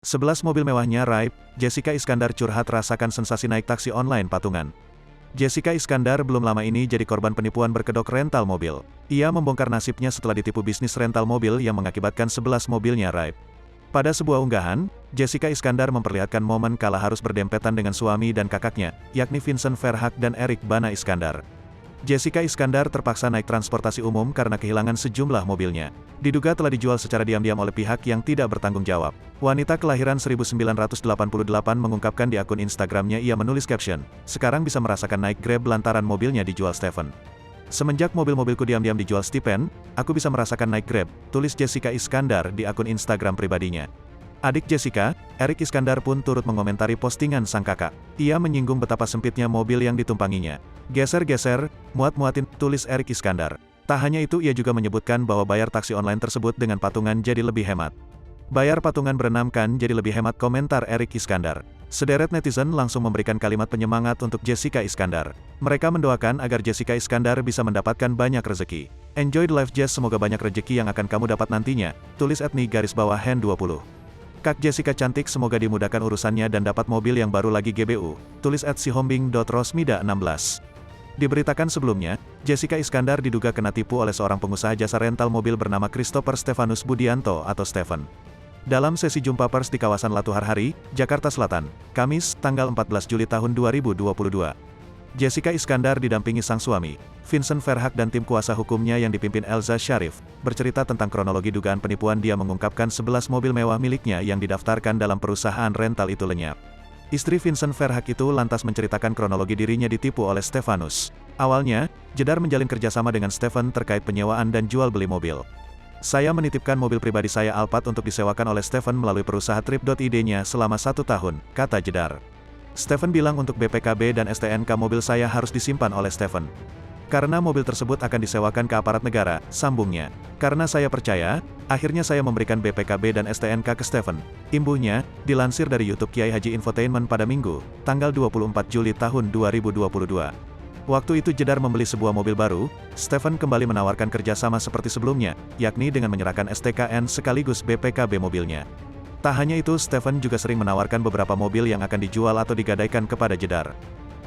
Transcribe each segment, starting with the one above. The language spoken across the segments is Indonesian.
11 mobil mewahnya raib, Jessica Iskandar curhat rasakan sensasi naik taksi online patungan. Jessica Iskandar belum lama ini jadi korban penipuan berkedok rental mobil. Ia membongkar nasibnya setelah ditipu bisnis rental mobil yang mengakibatkan 11 mobilnya raib. Pada sebuah unggahan, Jessica Iskandar memperlihatkan momen kala harus berdempetan dengan suami dan kakaknya, yakni Vincent Verhaak dan Eric Bana Iskandar. Jessica Iskandar terpaksa naik transportasi umum karena kehilangan sejumlah mobilnya. Diduga telah dijual secara diam-diam oleh pihak yang tidak bertanggung jawab. Wanita kelahiran 1988 mengungkapkan di akun Instagramnya ia menulis caption, "Sekarang bisa merasakan naik Grab lantaran mobilnya dijual Stephen. Semenjak mobil-mobilku diam-diam dijual Stephen, aku bisa merasakan naik Grab," tulis Jessica Iskandar di akun Instagram pribadinya. Adik Jessica, Eric Iskandar pun turut mengomentari postingan sang kakak. Ia menyinggung betapa sempitnya mobil yang ditumpanginya. "Geser-geser, muat-muatin," tulis Eric Iskandar. Tak hanya itu, ia juga menyebutkan bahwa bayar taksi online tersebut dengan patungan jadi lebih hemat. "Bayar patungan berenam kan jadi lebih hemat," komentar Eric Iskandar. Sederet netizen langsung memberikan kalimat penyemangat untuk Jessica Iskandar. Mereka mendoakan agar Jessica Iskandar bisa mendapatkan banyak rezeki. "Enjoy the life Jess, semoga banyak rezeki yang akan kamu dapat nantinya," tulis @ni_hen20. "Kak Jessica cantik, semoga dimudahkan urusannya dan dapat mobil yang baru lagi GBU," tulis @sihombing.rosmida16. Diberitakan sebelumnya, Jessica Iskandar diduga kena tipu oleh seorang pengusaha jasa rental mobil bernama Christopher Stefanus Budianto atau Stephen. Dalam sesi jumpa pers di kawasan Latuhar Hari, Jakarta Selatan, Kamis, tanggal 14 Juli tahun 2022. Jessica Iskandar didampingi sang suami, Vincent Verhaak dan tim kuasa hukumnya yang dipimpin Elza Syarif, bercerita tentang kronologi dugaan penipuan. Dia mengungkapkan 11 mobil mewah miliknya yang didaftarkan dalam perusahaan rental itu lenyap. Istri Vincent Verhaak itu lantas menceritakan kronologi dirinya ditipu oleh Stefanus. Awalnya, Jedar menjalin kerjasama dengan Stephen terkait penyewaan dan jual beli mobil. "Saya menitipkan mobil pribadi saya Alphard untuk disewakan oleh Stephen melalui perusahaan Trip.id-nya selama 1 tahun, kata Jedar. Stephen bilang untuk BPKB dan STNK mobil saya harus disimpan oleh Stephen. Karena mobil tersebut akan disewakan ke aparat negara," sambungnya. "Karena saya percaya, akhirnya saya memberikan BPKB dan STNK ke Stephen," imbuhnya, dilansir dari YouTube Kiai Haji Infotainment pada Minggu, tanggal 24 Juli tahun 2022. Waktu itu Jedar membeli sebuah mobil baru, Stephen kembali menawarkan kerjasama seperti sebelumnya, yakni dengan menyerahkan STKN sekaligus BPKB mobilnya. Tak hanya itu, Stephen juga sering menawarkan beberapa mobil yang akan dijual atau digadaikan kepada Jedar.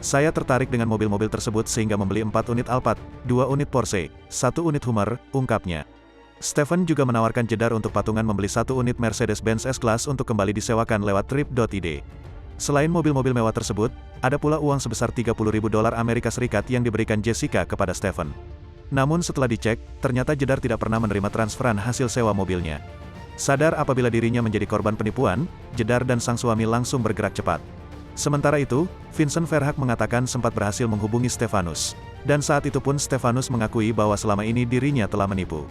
"Saya tertarik dengan mobil-mobil tersebut sehingga membeli 4 unit Alphard, 2 unit Porsche, 1 unit Hummer," ungkapnya. Stephen juga menawarkan Jedar untuk patungan membeli 1 unit Mercedes-Benz S-Class untuk kembali disewakan lewat Trip.id. Selain mobil-mobil mewah tersebut, ada pula uang sebesar $30.000 Amerika Serikat yang diberikan Jessica kepada Stephen. Namun setelah dicek, ternyata Jedar tidak pernah menerima transferan hasil sewa mobilnya. Sadar apabila dirinya menjadi korban penipuan, Jedar dan sang suami langsung bergerak cepat. Sementara itu, Vincent Verhaak mengatakan sempat berhasil menghubungi Stefanus. Dan saat itu pun Stefanus mengakui bahwa selama ini dirinya telah menipu.